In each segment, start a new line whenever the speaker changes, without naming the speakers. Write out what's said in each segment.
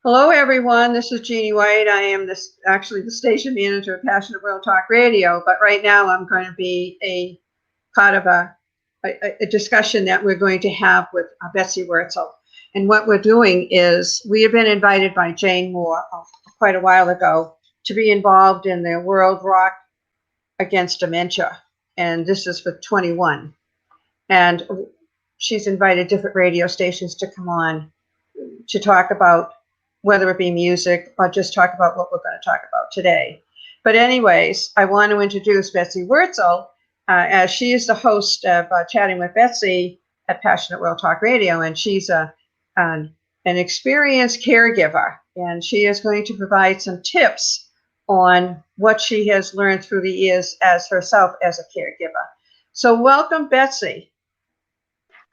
Hello, everyone. This is Jeannie White. I am actually the station manager of Passionate World Talk Radio, but right now I'm going to be a part of a discussion that we're going to have with Betsy Wurtzel. And what we're doing is we have been invited by Jane Moore quite a while ago to be involved in the World Rock Against Dementia. And this is for 21. And she's invited different radio stations to come on to talk about whether it be music or just talk about what we're going to talk about today. But anyways, I want to introduce Betsy Wurtzel, as she is the host of Chatting with Betsy at Passionate World Talk Radio, and she's an experienced caregiver, and she is going to provide some tips on what she has learned through the years as herself as a caregiver. So welcome, Betsy.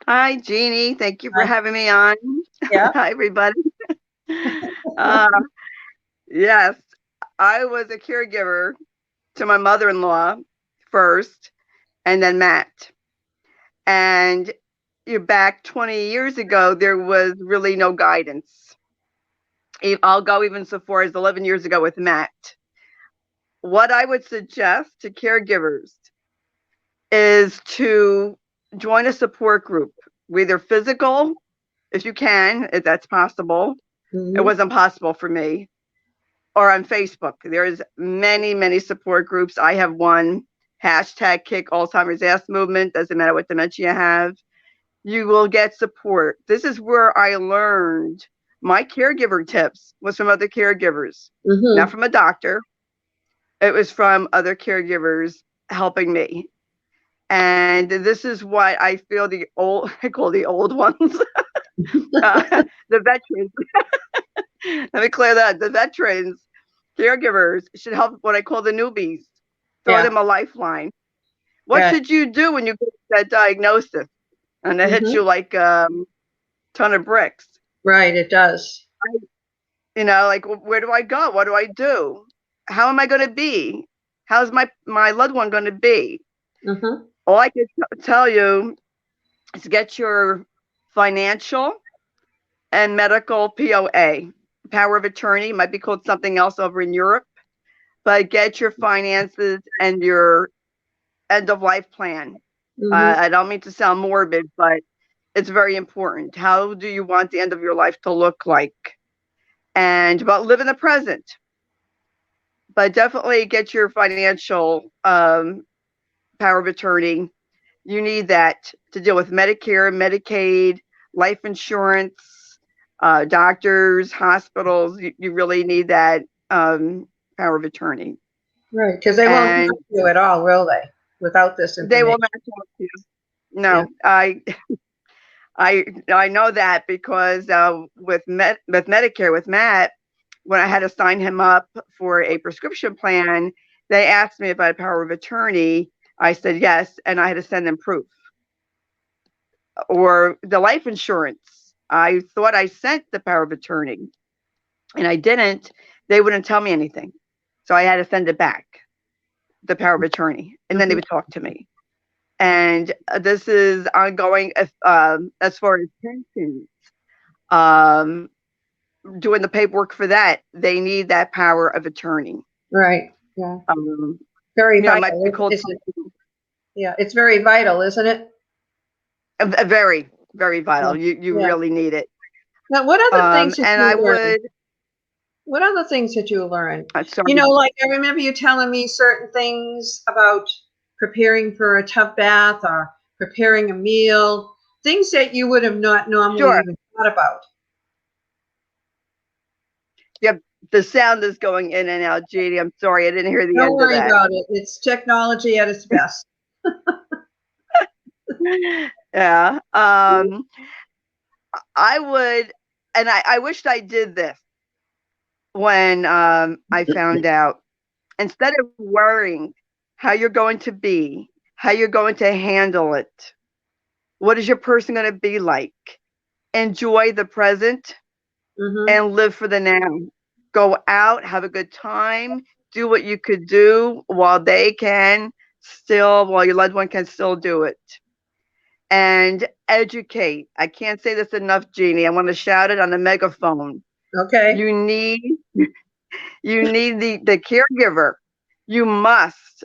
Hi, Jeannie. Thank you for having me on.
Yeah.
Hi, everybody. Yes, I was a caregiver to my mother-in-law first, and then Matt. And back 20 years ago, there was really no guidance. I'll go even so far as 11 years ago with Matt. What I would suggest to caregivers is to join a support group, whether physical, if you can, if that's possible.
Mm-hmm.
It wasn't possible for me. Or on Facebook. There's many support groups. I have one, hashtag Kick Alzheimer's Ass Movement. Doesn't matter what dementia you have. You will get support. This is where I learned my caregiver tips was from other caregivers, not from a doctor. It was from other caregivers helping me. And this is what I feel I call the old ones, the veterans. Let me clear that. The veterans, caregivers should help what I call the newbies. Throw them a lifeline. What should you do when you get that diagnosis and it hits you like a ton of bricks?
Right, it does.
Like, where do I go? What do I do? How am I going to be? How's my loved one going to be? All I can tell you is get your financial and medical POA. Power of attorney, might be called something else over in Europe, but get your finances and your end of life plan. I don't mean to sound morbid, but it's very important. How do you want the end of your life to look like? And about live in the present, but definitely get your financial power of attorney. You need that to deal with Medicare, Medicaid, life insurance, doctors, hospitals. You really need that power of attorney.
Right, because they won't help you at all, will they? Without this information.
They will not help you. No, yeah. I know that because with Medicare, with Matt, when I had to sign him up for a prescription plan, they asked me if I had power of attorney. I said yes, and I had to send them proof. Or the life insurance, I thought I sent the power of attorney, and I didn't. They wouldn't tell me anything, so I had to send it back, the power of attorney, and then they would talk to me. And this is ongoing as far as pensions. Doing the paperwork for that, they need that power of attorney.
Right. Yeah. Very vital.
Might be called
yeah, it's very vital, isn't it?
Very, very vital. You really need it.
Now, what other things? What other things did you learn? Like I remember you telling me certain things about preparing for a tough bath or preparing a meal, things that you would have not normally even thought about.
Yep, the sound is going in and out, Jeannie. I'm sorry, I didn't hear the end of that.
Don't worry about it. It's technology at its best.
Yeah. I would, and I wished I did this when I found out. Instead of worrying how you're going to be, how you're going to handle it, what is your person going to be like? Enjoy the present and live for the now. Go out, have a good time, do what you could do while your loved one can still do it. And educate. I can't say this enough, Jeannie. I want to shout it on the megaphone.
Okay.
You need the caregiver. You must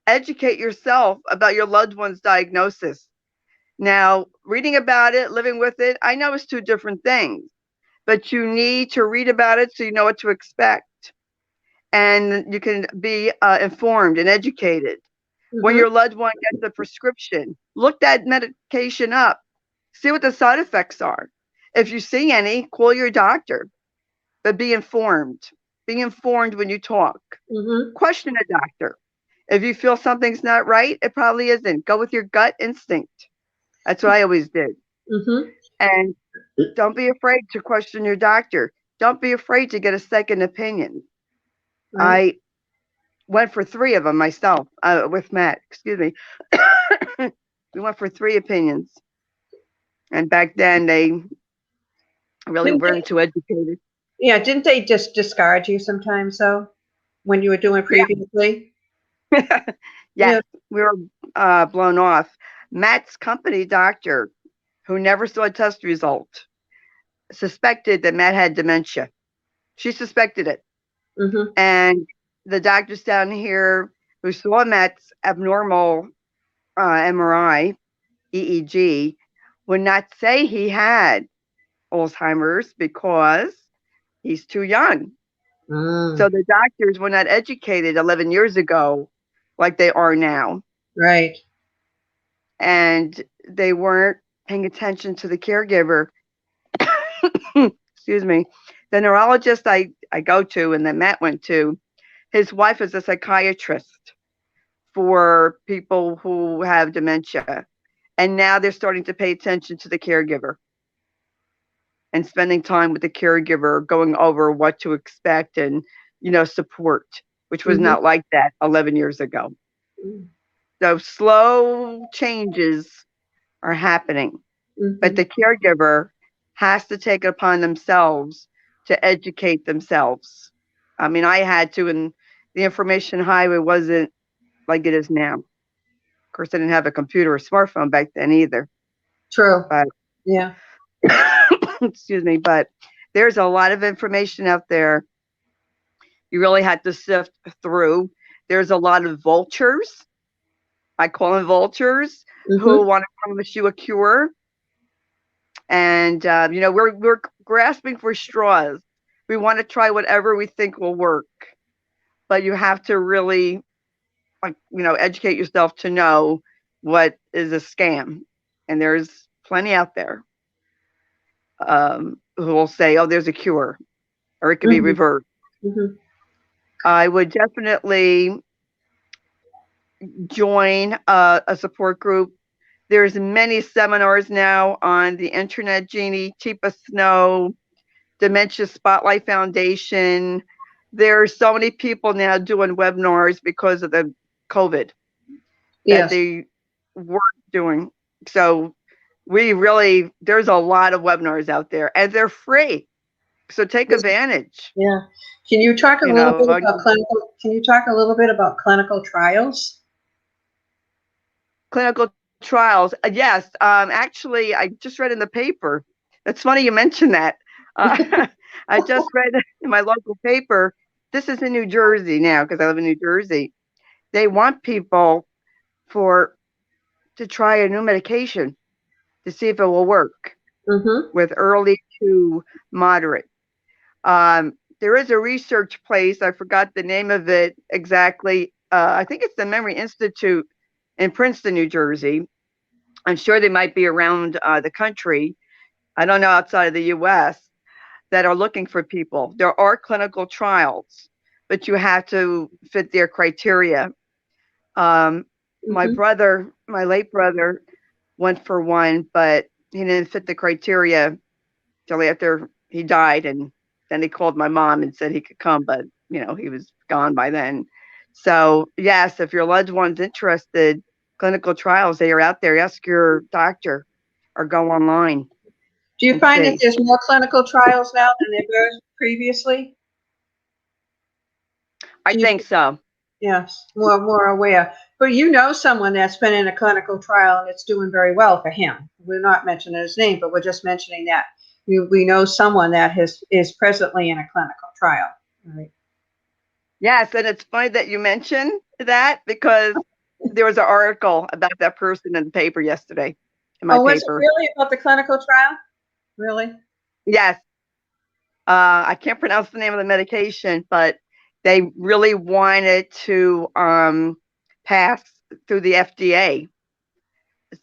educate yourself about your loved one's diagnosis. Now, reading about it, living with it, I know it's two different things, but you need to read about it so you know what to expect. And you can be informed and educated. When your loved one gets a prescription, look that medication up. See what the side effects are. If you see any, call your doctor, but be informed. Be informed when you talk. Question a doctor. If you feel something's not right, it probably isn't. Go with your gut instinct. That's what I always did. And don't be afraid to question your doctor. Don't be afraid to get a second opinion.
Right.
I went for 3 of them myself with Matt. Excuse me. We went for 3 opinions. And back then, they really weren't too educated.
Yeah, didn't they just discard you sometimes, though, when you were doing previously?
Yes,
Yeah.
we were blown off. Matt's company doctor, who never saw a test result, suspected that Matt had dementia. She suspected it. And the doctors down here who saw Matt's abnormal MRI, EEG, would not say he had Alzheimer's because he's too young. So the doctors were not educated 11 years ago like they are now.
Right.
And they weren't paying attention to the caregiver. Excuse me. The neurologist I go to and that Matt went to, his wife is a psychiatrist for people who have dementia. And now they're starting to pay attention to the caregiver and spending time with the caregiver, going over what to expect and, support, which was not like that 11 years ago. So slow changes are happening, but the caregiver has to take it upon themselves to educate themselves. I mean, I had to, and the information highway wasn't like it is now. Of course, I didn't have a computer or smartphone back then either.
True.
But
yeah.
Excuse me, but there's a lot of information out there. You really have to sift through. There's a lot of vultures. I call them vultures who want to promise you a cure. And, we're grasping for straws. We want to try whatever we think will work. But you have to really, educate yourself to know what is a scam. And there's plenty out there who will say, oh, there's a cure, or it can be reversed. I would definitely join a support group. There's many seminars now on the internet, Jeannie, Teepa Snow, Dementia Spotlight Foundation. There are so many people now doing webinars because of the COVID that they weren't doing. So there's a lot of webinars out there and they're free. So take advantage.
Yeah. Can you talk a little bit about clinical? Can you talk a little bit about clinical trials?
Clinical trials, yes. Actually, I just read in the paper. It's funny you mentioned that. I just read in my local paper. This is in New Jersey now because I live in New Jersey. They want people to try a new medication to see if it will work with early to moderate. There is a research place. I forgot the name of it exactly. I think it's the Memory Institute in Princeton, New Jersey. I'm sure they might be around the country. I don't know, outside of the U.S. that are looking for people. There are clinical trials, but you have to fit their criteria. My late brother, went for one, but he didn't fit the criteria till after he died. And then he called my mom and said he could come, but he was gone by then. So yes, if your loved one's interested, clinical trials, they are out there. Ask your doctor or go online.
Do you find that there's more clinical trials now than there were previously?
I think so.
Yes, more aware. But someone that's been in a clinical trial and it's doing very well for him. We're not mentioning his name, but we're just mentioning that we know someone that is presently in a clinical trial, right?
Yes, and it's funny that you mentioned that because there was an article about that person in the paper yesterday, in my
Was it
paper.
really about the clinical trial? Really?
Yes. I can't pronounce the name of the medication, but they really wanted to pass through the FDA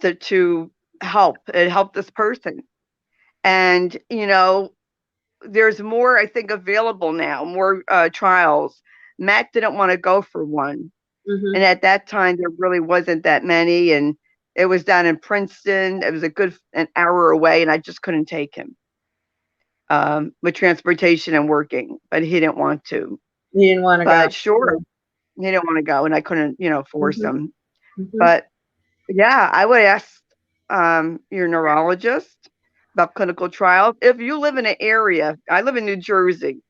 to help. It helped this person. And, there's more, I think, available now, more trials. Matt didn't want to go for one.
Mm-hmm.
And at that time, there really wasn't that many. And it was down in Princeton. It was an hour away, and I just couldn't take him with transportation and working, but he didn't want to.
You didn't want to go.
But sure, he didn't want to go, and I couldn't, force
Mm-hmm.
him.
Mm-hmm.
But yeah, I would ask your neurologist about clinical trials. If you live in an area, I live in New Jersey,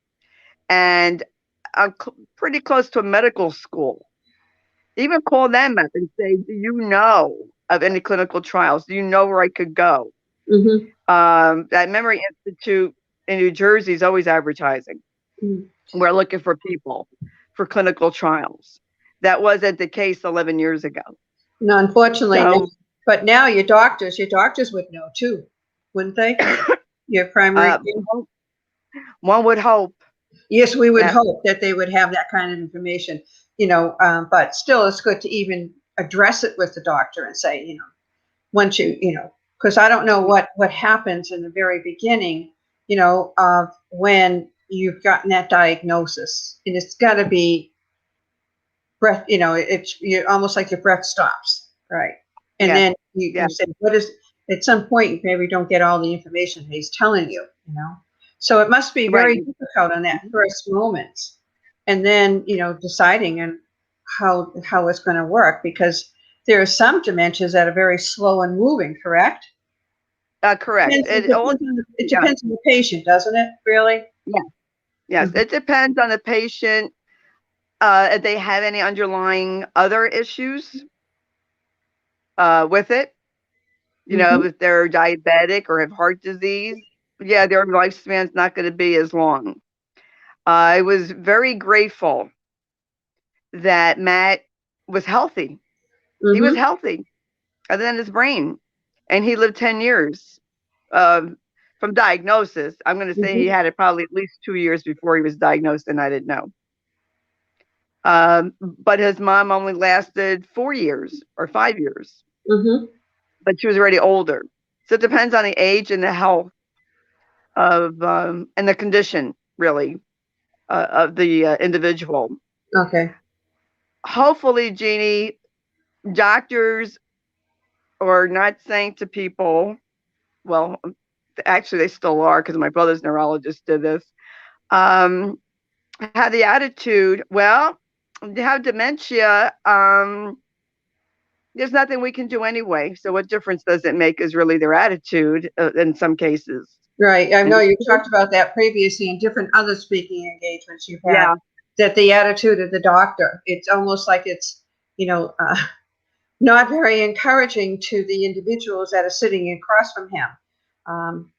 and I'm pretty close to a medical school. Even call them up and say, do you know of any clinical trials? Do you know where I could go?
Mm-hmm.
That Memory Institute in New Jersey is always advertising.
Mm-hmm.
We're looking for people for clinical trials. That wasn't the case 11 years ago.
No, unfortunately,
So,
but now your doctors would know too, wouldn't they? Your primary care?
one would hope.
Yes, we would
that,
hope that they would have that kind of information, but still it's good to even address it with the doctor and say, once because I don't know what happens in the very beginning, of when you've gotten that diagnosis, and it's got to be breath, it's you're almost like your breath stops, right? And
yeah,
then you
yeah,
say, what is, at some point, you maybe don't get all the information he's telling you, So it must be
right.
very difficult in that first moment. And then, deciding and how it's going to work, because there are some dementias that are very slow and moving, correct?
Correct.
It depends on the patient, doesn't it, really?
Yeah. Yes,
Mm-hmm.
it depends on the patient. If they have any underlying other issues with it,
Mm-hmm.
if they're diabetic or have heart disease, yeah, their lifespan's not going to be as long. I was very grateful that Matt was healthy. He was
Mm-hmm.
healthy, other than his brain, and he lived 10 years from diagnosis. I'm going to say he
Mm-hmm.
had it probably at least 2 years before he was diagnosed, and I didn't know. But his mom only lasted 4 years or 5 years,
Mm-hmm.
but she was already older. So it depends on the age and the health of and the condition, really, of the individual.
Okay.
Hopefully, Jeannie, doctors are not saying to people, well, actually, they still are because my brother's neurologist did this, have the attitude, well, you have dementia. There's nothing we can do anyway. So what difference does it make is really their attitude in some cases.
Right. I
And
know you talked about that previously in different other speaking engagements you've had,
yeah,
that the attitude of the doctor, it's almost like it's, not very encouraging to the individuals that are sitting across from him.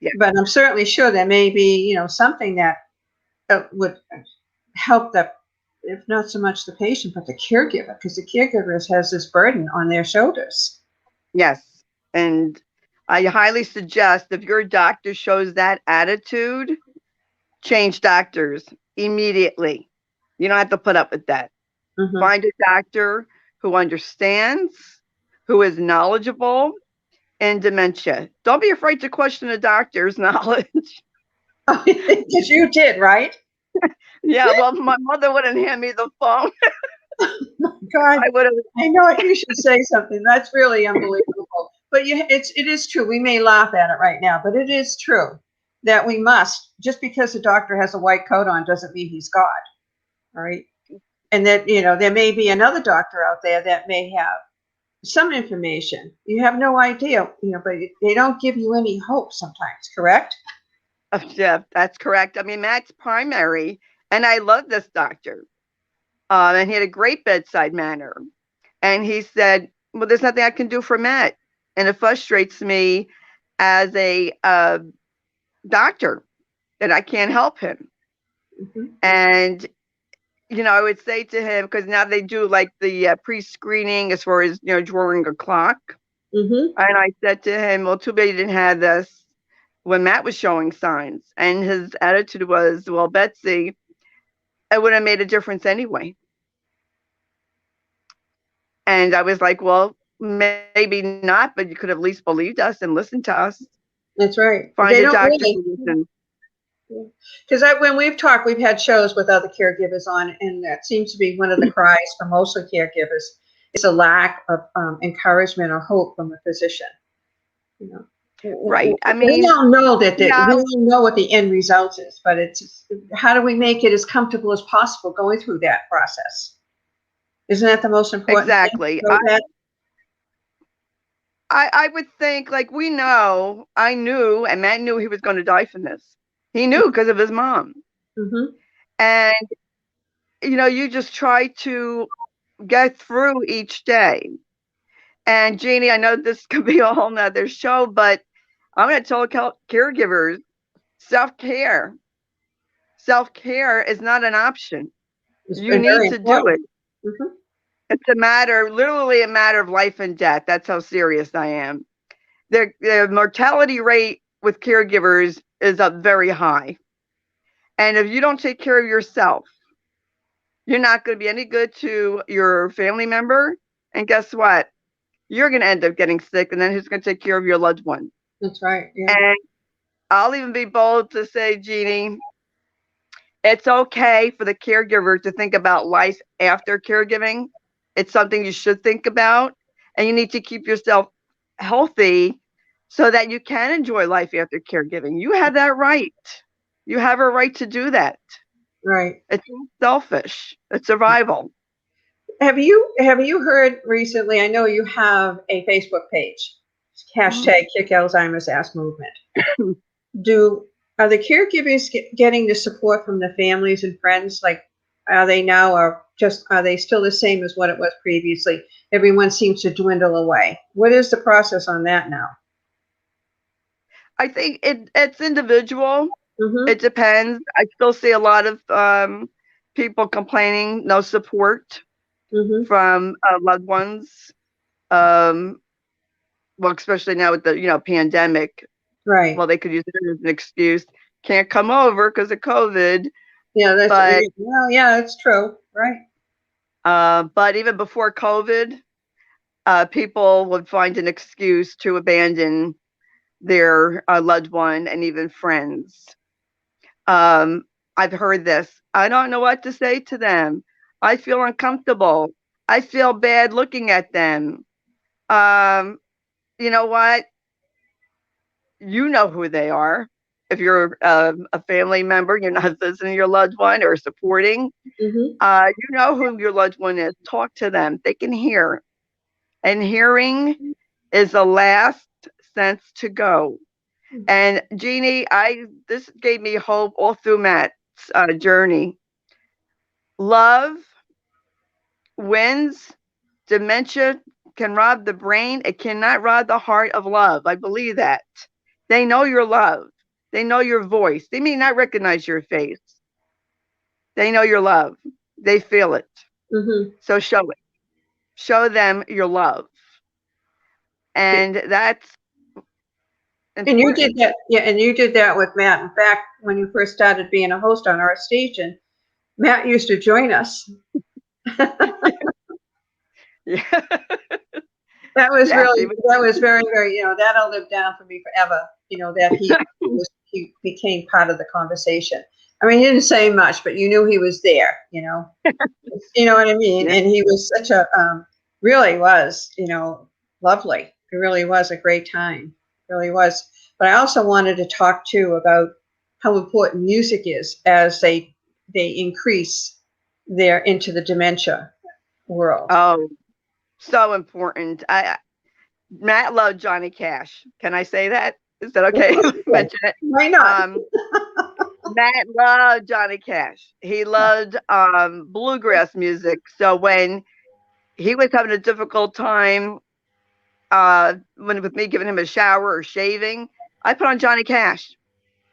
yeah,
But I'm certainly sure there may be, something that would help the, if not so much the patient, but the caregiver, because the caregiver has this burden on their shoulders.
yes. And I highly suggest if your doctor shows that attitude, change doctors immediately. You don't have to put up with that.
Mm-hmm.
Find a doctor who understands, who is knowledgeable in dementia. Don't be afraid to question a doctor's knowledge.
Because you did, right?
Yeah, well, my mother wouldn't hand me the phone.
God,
I would have.
I know you should say something. That's really unbelievable. But it is true. We may laugh at it right now, but it is true that we must, just because the doctor has a white coat on doesn't mean he's God. All right. And that, there may be another doctor out there that may have some information. You have no idea, but they don't give you any hope sometimes, correct?
Yeah, that's correct. I mean, Matt's primary, and I love this doctor. And he had a great bedside manner. And he said, well, there's nothing I can do for Matt. And it frustrates me as a doctor, that I can't help him. And I would say to him, because now they do like the pre-screening as far as drawing a clock. And I said to him, well, too bad you didn't have this when Matt was showing signs. And his attitude was, well, Betsy, it would have made a difference anyway. And I was like, well, maybe not, but you could have at least believed us and listened to us.
That's right.
Find a doctor who listens.
Because when we've talked, we've had shows with other caregivers on, and that seems to be one of the cries for mostly caregivers is a lack of encouragement or hope from a physician.
Right. I mean,
we don't know that we don't know what the end result is, but it's how do we make it as comfortable as possible going through that process? Isn't that the most important?
Exactly. I would think, like, I knew, and Matt knew he was going to die from this. He knew because of his mom. And, you just try to get through each day. And Jeannie, I know this could be a whole nother show, but I'm going to tell caregivers, self-care is not an option. You need to do it. It's literally a matter of life and death. That's how serious I am. The mortality rate with caregivers is up very high. And if you don't take care of yourself, you're not going to be any good to your family member. And guess what? You're going to end up getting sick. And then who's going to take care of your loved one?
That's right. Yeah.
And I'll even be bold to say, Jeannie, it's okay for the caregiver to think about life after caregiving. It's something you should think about. And you need to keep yourself healthy so that you can enjoy life after caregiving. You have that right. You have a right to do that.
Right.
It's selfish. It's survival.
Have you heard recently? I know you have a Facebook page, hashtag Kick Alzheimer's Ass Movement. Are the caregivers getting the support from the families and friends? Like, are they now, or are they still the same as what it was previously? Everyone seems to dwindle away. What is the process on that now?
I think it's individual. It depends. I still see a lot of people complaining, no support from loved ones. Well, especially now with the pandemic.
Right.
Well, they could use it as an excuse. Can't come over because of COVID.
Yeah, that's true. Right.
But even before COVID, people would find an excuse to abandon their loved one and even friends. I've heard this. I don't know what to say to them. I feel uncomfortable. I feel bad looking at them. You know what? You know who they are. If you're a family member, you're not visiting your loved one or supporting, you know who your loved one is. Talk to them. They can hear. And hearing is the last sense to go. And Jeannie, this gave me hope all through Matt's journey. Love wins. Dementia can rob the brain. It cannot rob the heart of love. I believe that. They know your love. They know your voice. They may not recognize your face. They know your love. They feel it. So show it. Show them your love. And that's important.
And you did that. Yeah, and you did that with Matt. In fact, when you first started being a host on our station, Matt used to join us.
Yeah.
That was very, very, that'll live down for me forever, that he became part of the conversation. I mean, he didn't say much, but you knew he was there, you know what I mean? Yeah. And he was such really was, lovely. It really was a great time. It really was. But I also wanted to talk too about how important music is as they increase into the dementia world.
Oh, so important. Matt loved Johnny Cash. Can I say that? Is that okay? Mention it.
Why not?
Matt loved Johnny Cash. He loved bluegrass music. So when he was having a difficult time with me giving him a shower or shaving, I put on Johnny Cash.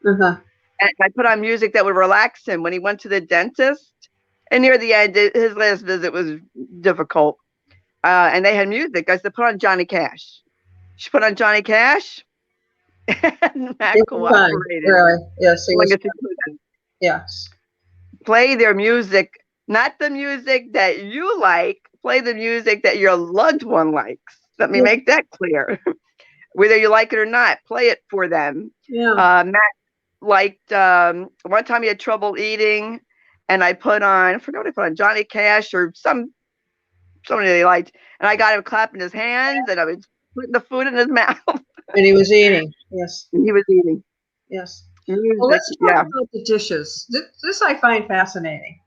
Uh-huh.
And I put on music that would relax him when he went to the dentist. And near the end, his last visit was difficult. And they had music. I said, put on Johnny Cash. She put on Johnny Cash, and Matt
It was fun,
cooperated
really. Yes,
as
it
long
was
as he
fun.
could
Yes.
play their music, not the music that you like, play the music that your loved one likes. Let me
Yeah.
make that clear. Whether you like it or not, play it for them.
Yeah.
Matt liked, one time he had trouble eating, and I put on, I forgot what I put on, Johnny Cash or somebody they liked, and I got him clapping his hands, and I was putting the food in his mouth,
And he was eating. Yes.
and he was eating.
Yes. Well,
Music,
let's talk
yeah.
about the dishes. This I find fascinating.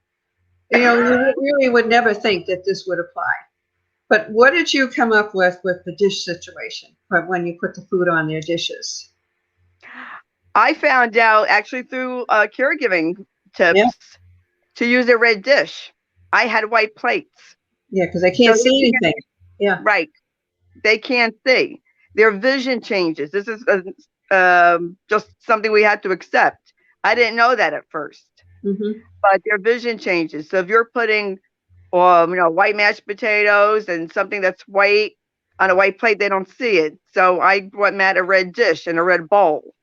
You really would never think that this would apply. But what did you come up with the dish situation for when you put the food on their dishes?
I found out actually through caregiving
Yeah.
tips to use a red dish. I had white plates.
Yeah, because I
So
can't
they
see
can't,
anything. Yeah.
right. They can't see. Their vision changes. This is just something we have to accept. I didn't know that at first,
Mm-hmm.
but their vision changes. So if you're putting, white mashed potatoes and something that's white on a white plate, they don't see it. So I brought Matt a red dish and a red bowl,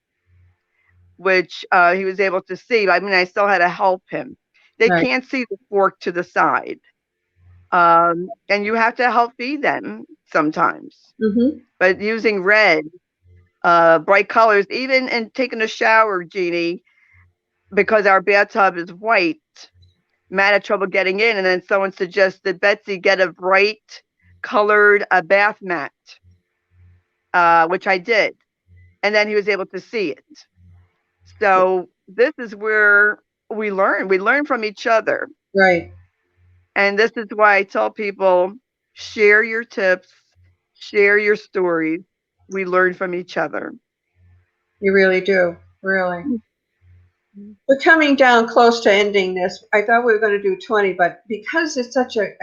which he was able to see. I mean, I still had to help him. They
Right.
can't see the fork to the side. And you have to help feed them sometimes.
Mm-hmm.
But using red, bright colors, even in taking a shower, Jeannie, because our bathtub is white, Matt had trouble getting in, and then someone suggested, Betsy, get a bright colored bath mat, which I did. And then he was able to see it. So this is where we learn. We learn from each other.
Right.
And this is why I tell people, share your tips, share your stories. We learn from each other.
You really do. Really.
Mhm.
We're coming down close to ending this. I thought we were going to do 20, but because it's such it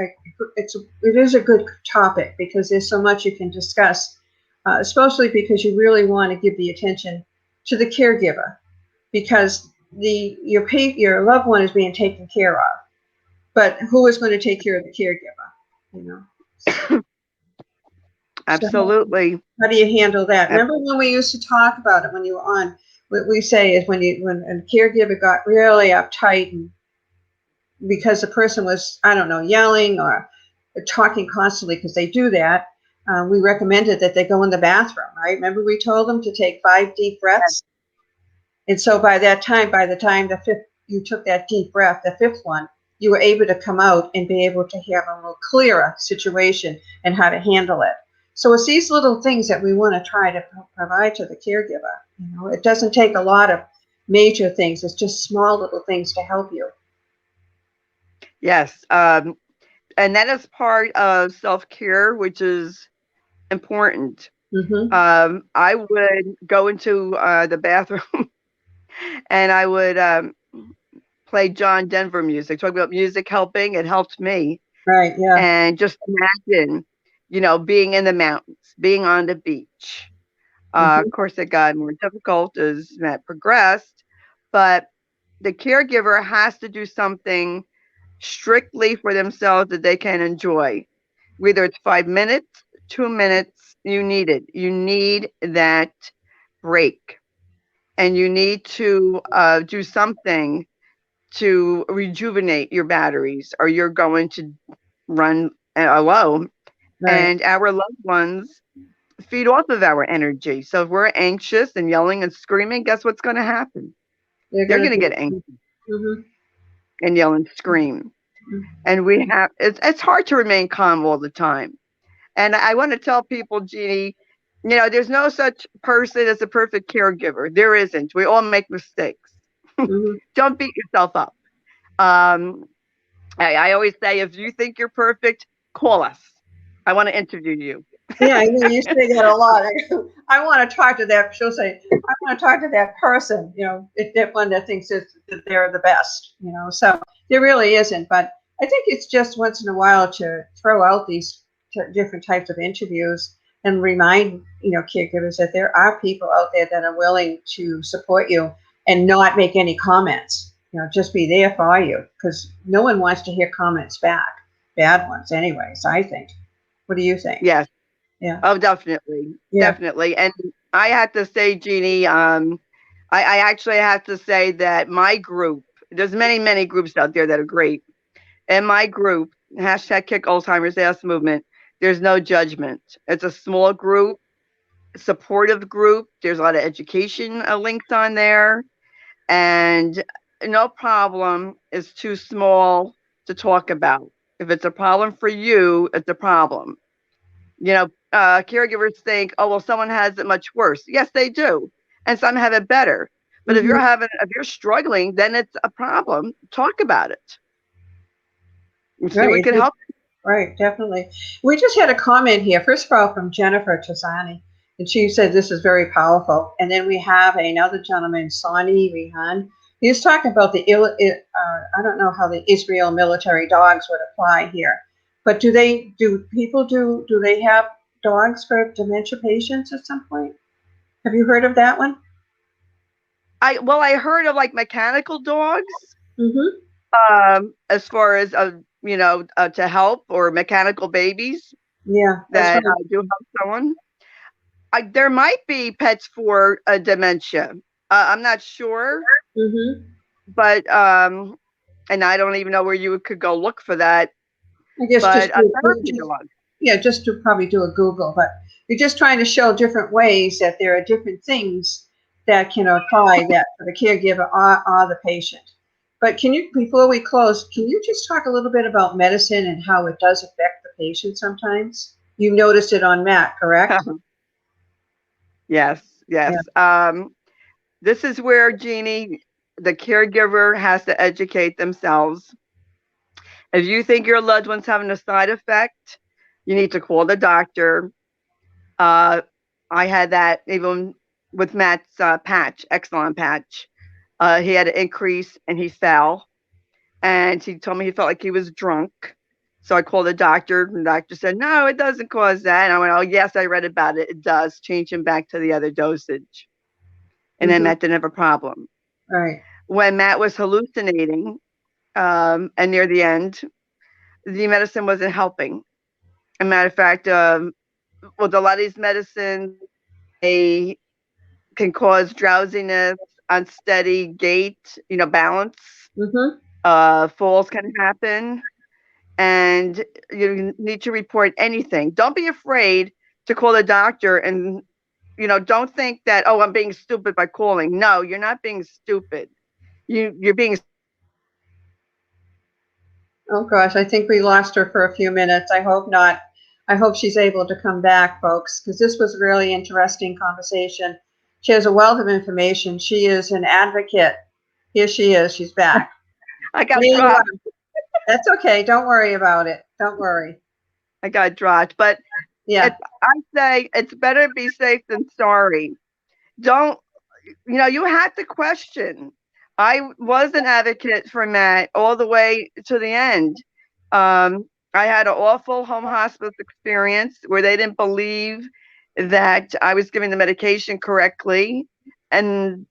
is a good topic because there's so much you can discuss, especially because you really want to give the attention to the caregiver because your loved one is being taken care of, but who is going to take care of the caregiver? You know. So
Absolutely.
how do you handle that? Remember when we used to talk about it when you were on? What we say is when a caregiver got really uptight and because the person was, I don't know, yelling or talking constantly because they do that, we recommended that they go in the bathroom, right? Remember we told them to take 5 deep breaths? And so by the time the fifth, you took that deep breath, the fifth one, you were able to come out and be able to have a little clearer situation and how to handle it. So it's these little things that we want to try to provide to the caregiver. It doesn't take a lot of major things. It's just small little things to help you.
Yes. And that is part of self-care, which is important.
Mm-hmm.
I would go into the bathroom and I would play John Denver music. Talk about music helping. It helped me.
Right. Yeah.
And just imagine, being in the mountains, being on the beach.
Mm-hmm.
Of course, it got more difficult as that progressed, but the caregiver has to do something strictly for themselves that they can enjoy. Whether it's 5 minutes, 2 minutes, you need it. You need that break. And you need to do something to rejuvenate your batteries, or you're going to run low.
Right.
And our loved ones feed off of our energy. So if we're anxious and yelling and screaming, guess what's going to happen?
They're
They're
going
going to
to
get
do.
angry
Mm-hmm.
and yell and scream. And it's hard to remain calm all the time. And I want to tell people, Jeannie, there's no such person as a perfect caregiver. There isn't. We all make mistakes.
Mm-hmm.
Don't beat yourself up. Um, I always say, if you think you're perfect, call us. I want to interview you.
Yeah, I mean, you say that a lot. I want to talk to that. She'll say, I want to talk to that person, that one that thinks that they're the best, So there really isn't. But I think it's just once in a while to throw out these different types of interviews and remind, caregivers that there are people out there that are willing to support you and not make any comments. Just be there for you, because no one wants to hear comments back, bad ones anyways, I think. What do you think?
Yes.
Yeah.
Oh, definitely.
Yeah.
Definitely. And I have to say, Jeannie, I actually have to say that my group, there's many groups out there that are great. In my group, hashtag Kick Alzheimer's Ass Movement, there's no judgment. It's a small group, supportive group. There's a lot of education links on there. And no problem is too small to talk about. If it's a problem for you, it's a problem. Caregivers think, oh, well, someone has it much worse. Yes, they do. And some have it better. But if you're struggling, then it's a problem. Talk about it. See what can help.
Right, definitely. We just had a comment here, first of all, from Jennifer Chazani, and she said this is very powerful. And then we have another gentleman, Sani Rihan. He's talking about I don't know how the Israel military dogs would apply here, but do they have dogs for dementia patients at some point? Have you heard of that one?
I heard of like mechanical dogs, as far as to help, or mechanical babies.
Yeah,
that do help someone. There might be pets for dementia. I'm not sure, but and I don't even know where you could go look for that.
I guess
but
just to probably do a Google, but you're just trying to show different ways that there are different things that can apply that for the caregiver or the patient. But before we close, can you just talk a little bit about medicine and how it does affect the patient sometimes? You noticed it on Matt, correct?
Yes. Yeah. This is where, Jeannie, the caregiver has to educate themselves. If you think your loved one's having a side effect, you need to call the doctor. I had that even with Matt's patch, Exelon patch. He had an increase and he fell. And he told me he felt like he was drunk. So I called the doctor, and the doctor said, no, it doesn't cause that. And I went, oh, yes, I read about it. It does. Change him back to the other dosage. And then Matt didn't have a problem.
Right.
When Matt was hallucinating, and near the end, the medicine wasn't helping. As a matter of fact, with a lot of these medicines, they can cause drowsiness, unsteady gait, balance. Falls can happen. And you need to report anything. Don't be afraid to call the doctor, and don't think that, oh, I'm being stupid by calling. No, you're not being stupid. You're being.
Oh gosh, I think we lost her for a few minutes. I hope not. I hope she's able to come back, folks, because this was a really interesting conversation. She has a wealth of information. She is an advocate. Here she is. She's back.
I got dropped.
That's okay. Don't worry about it. Don't worry.
I got dropped. But yeah, I say it's better to be safe than sorry. Don't, you have to question. I was an advocate for Matt all the way to the end. I had an awful home hospice experience where they didn't believe that I was giving the medication correctly, and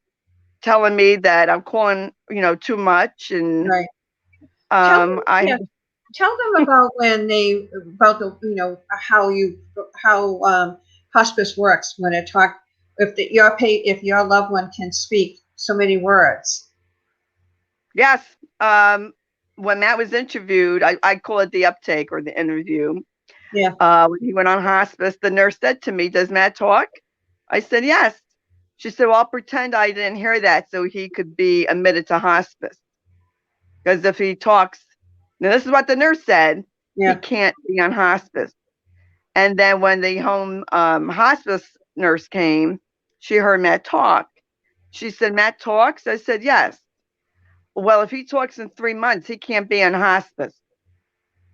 telling me that I'm calling, too much. And
right. Tell them about how hospice works when it talk if your loved one can speak so many words.
Yes. When Matt was interviewed, I call it the uptake or the interview.
Yeah.
When he went on hospice, the nurse said to me, does Matt talk? I said, yes. She said, well, I'll pretend I didn't hear that so he could be admitted to hospice. Because if he talks, now this is what the nurse said, he can't be on hospice. And then when the home hospice nurse came, she heard Matt talk. She said, Matt talks? I said, yes. Well, if he talks in 3 months, he can't be on hospice.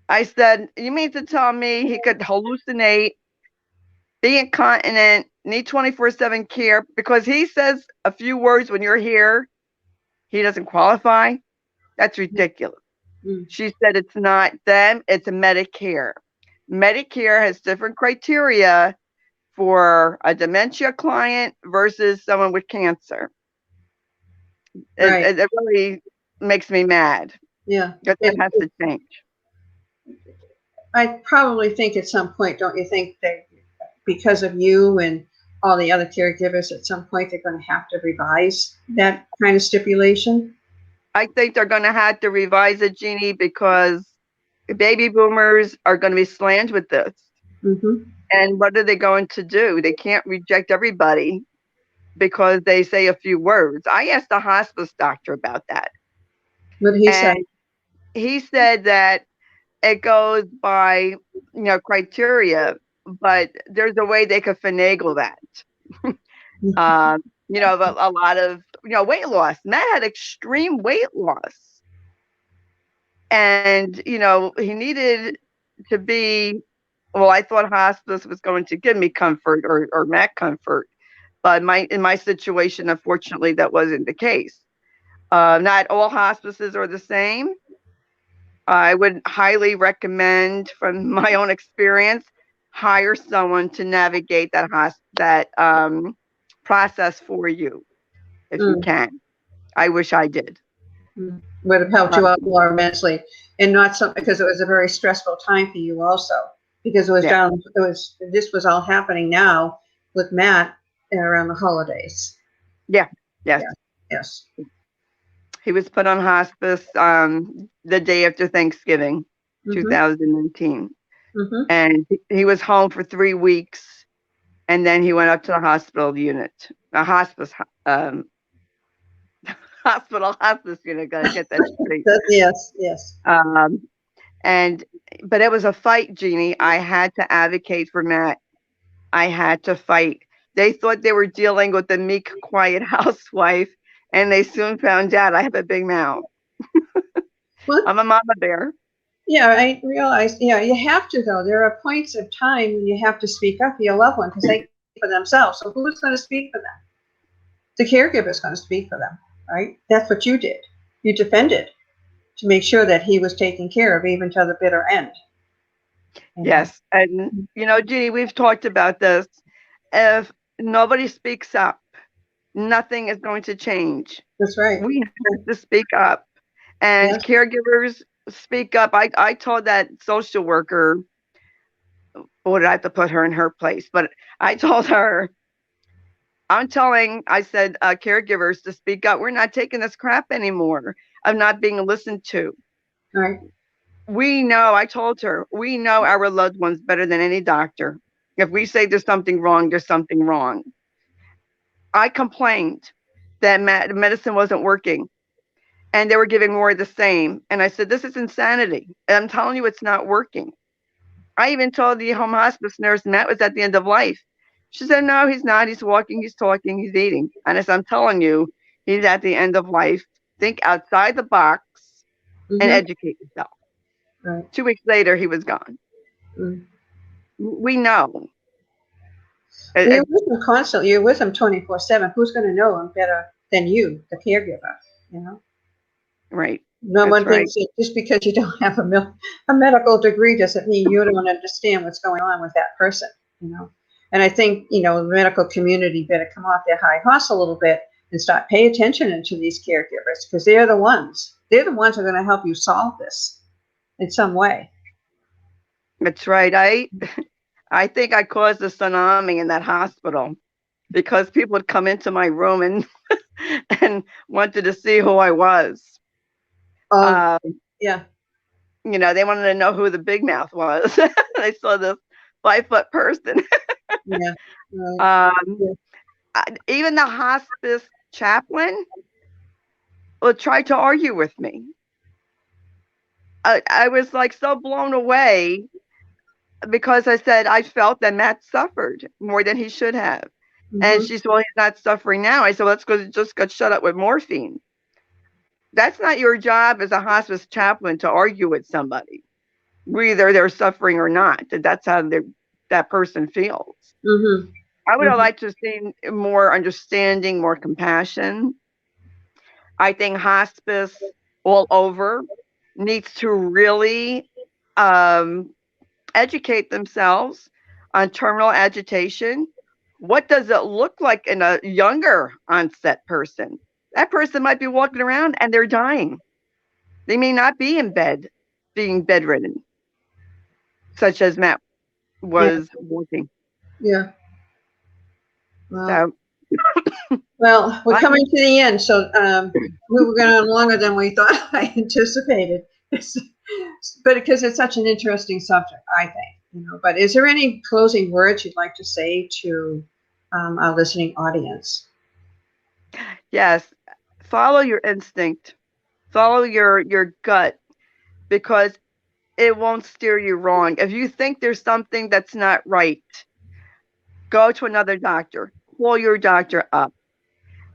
I said, you mean to tell me he could hallucinate, be incontinent, need 24/7 care because he says a few words when you're here, he doesn't qualify? That's ridiculous. She said, it's not them, it's Medicare. Medicare has different criteria for a dementia client versus someone with cancer.
Right.
It really makes me mad.
Yeah.
That has to change.
I probably think at some point, don't you think that because of you and all the other caregivers, at some point they're going to have to revise that kind of stipulation?
I think they're going to have to revise it, Jeannie, because baby boomers are going to be slammed with this.
Mm-hmm.
And what are they going to do? They can't reject everybody because they say a few words. I asked the hospice doctor about that.
What did he say?
And he said that it goes by, criteria, but there's a way they could finagle that. A lot of, weight loss. Matt had extreme weight loss. And, he needed to be, well, I thought hospice was going to give me comfort or Matt comfort. But in my situation, unfortunately, that wasn't the case. Not all hospices are the same. I would highly recommend, from my own experience, hire someone to navigate that process for you if you can. I wish I did.
Would have helped you out more immensely, and not something because it was a very stressful time for you also, because it was this was all happening now with Matt around the holidays.
Yeah. Yes.
Yeah. Yes.
He was put on hospice the day after Thanksgiving, 2019.
Mm-hmm.
And he was home for 3 weeks, and then he went up to the hospital unit, a hospice hospice unit. Gotta get that straight.
Yes, yes.
But it was a fight, Jeannie. I had to advocate for Matt. I had to fight. They thought they were dealing with a meek, quiet housewife, and they soon found out I have a big mouth.
Well,
I'm a mama bear.
yeah, I realize. Yeah, you have to though. There are points of time when you have to speak up for your loved one because they speak for themselves. So who's going to speak for them? The caregiver is going to speak for them, right? That's what you did. You defended to make sure that he was taken care of even to the bitter end.
Yes. And, Jeannie, we've talked about this. If nobody speaks up, nothing is going to change.
That's right.
We have to speak up. And caregivers speak up. I told that social worker, did I have to put her in her place? But I told her, I said, caregivers to speak up. We're not taking this crap anymore of not being listened to.
Right.
I told her, we know our loved ones better than any doctor. If we say there's something wrong, there's something wrong. I complained that medicine wasn't working and they were giving more of the same. And I said, this is insanity. And I'm telling you, it's not working. I even told the home hospice nurse Matt was at the end of life. She said, no, he's not. He's walking, he's talking, he's eating. And I said, I'm telling you, he's at the end of life. Think outside the box and educate yourself. Right. 2 weeks later, he was gone. We know.
You're with him constantly. You're with him 24/7. Who's going to know him better than you, the caregiver?
Right.
No one thinks that just because you don't have a medical degree doesn't mean you don't understand what's going on with that person. And I think the medical community better come off their high horse a little bit and start pay attention to these caregivers because they're the ones who are going to help you solve this in some way.
That's right. I think I caused a tsunami in that hospital because people would come into my room and wanted to see who I was.
Yeah.
They wanted to know who the big mouth was. They saw this 5-foot person.
Yeah. Right.
Even the hospice chaplain would try to argue with me. I was like so blown away because I said I felt that Matt suffered more than he should have. And she said, well, he's not suffering now. I said, well, that's because he just got shut up with morphine. That's not your job as a hospice chaplain to argue with somebody, whether they're suffering or not. That's how that person feels. I would have liked to have seen more understanding, more compassion. I think hospice all over needs to really educate themselves on terminal agitation. What does it look like in a younger onset person? That person might be walking around and they're dying. They may not be in bed, being bedridden, such as Matt
Yeah.
was walking.
Yeah. Well,
So,
well, we're coming to the end, so we were going on longer than we thought I anticipated. But because it's such an interesting subject, I think, But is there any closing words you'd like to say to our listening audience?
yes, follow your instinct, follow your gut, because it won't steer you wrong. If you think there's something that's not right, go to another doctor, call your doctor up,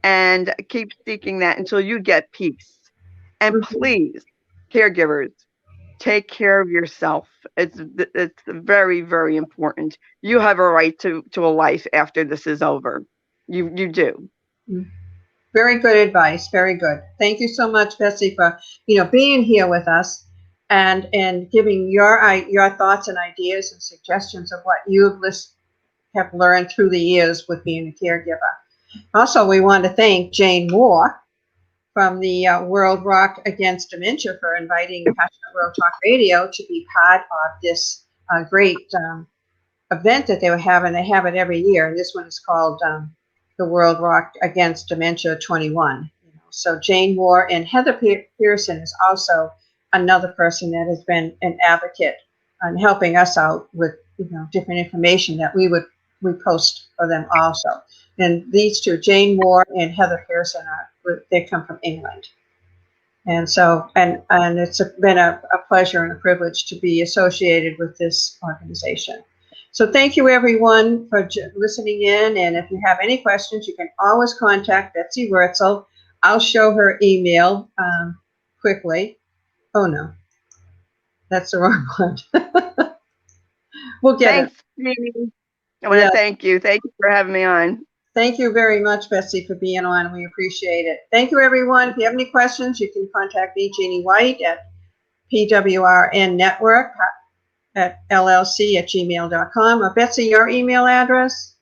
and keep seeking that until you get peace. And please, caregivers, take care of yourself. It's very, very important. You have a right to a life after this is over. You do.
Very good advice. Very good. Thank you so much, Betsy, for being here with us and giving your thoughts and ideas and suggestions of what you have learned through the years with being a caregiver. Also, we want to thank Jane Moore from the World Rock Against Dementia for inviting Passionate World Talk Radio to be part of this great event that they were having. They have it every year, and this one is called the World Rock Against Dementia 21. So Jane Moore and Heather Pearson is also another person that has been an advocate on helping us out with different information that we post for them also. And these two, Jane Moore and Heather Pearson, they come from England. And so, and it's been a pleasure and a privilege to be associated with this organization. So thank you, everyone, for listening in. And if you have any questions, you can always contact Betsy Wurtzel. I'll show her email quickly. Oh, no, that's the wrong one. We'll get
Thanks, Jeannie. I want to thank you. Thank you for having me on.
Thank you very much, Betsy, for being on. We appreciate it. Thank you, everyone. If you have any questions, you can contact me, Jeannie White, at pwrnetworkllc at gmail.com. Betsy, your email address?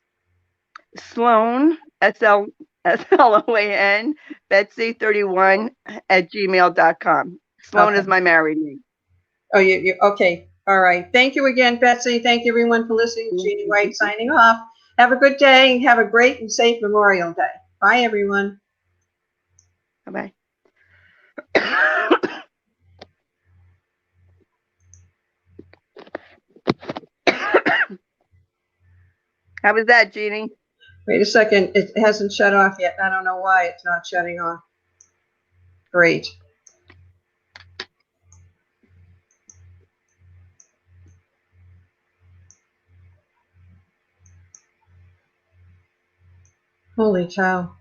Sloan, SLOAN, Betsy31 at gmail.com. Sloan is my married name.
Oh, you okay. All right. Thank you again, Betsy. Thank you, everyone, for listening. Jeannie White signing off. Have a good day. Have a great and safe Memorial Day. Bye, everyone.
Bye-bye. How was that, Jeannie?
Wait a second. It hasn't shut off yet. I don't know why it's not shutting off. Great. Holy cow.